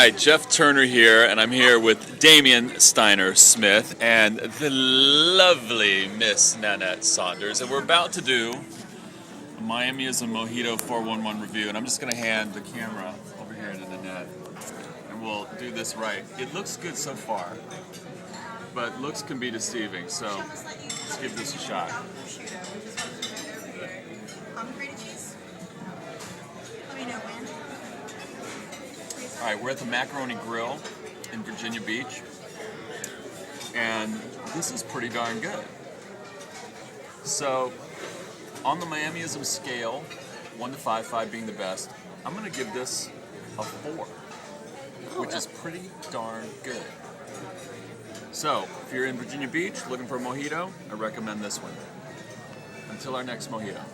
right, Jeff Turner here, and I'm here with Damian Steiner Smith and the lovely Miss Nanette Saunders, and we're about to do a Miamism Mojito 411 review, and I'm just going to hand the camera over here to Nanette, and we'll do this right. It looks good so far, but looks can be deceiving, so let's give this a shot. All right, we're at the Macaroni Grill in Virginia Beach, and this is pretty darn good. So, on the Miamism scale, 1 to 5, 5 being the best, I'm going to give this a 4, which is pretty darn good. So, if you're in Virginia Beach looking for a mojito, I recommend this one. Until our next mojito.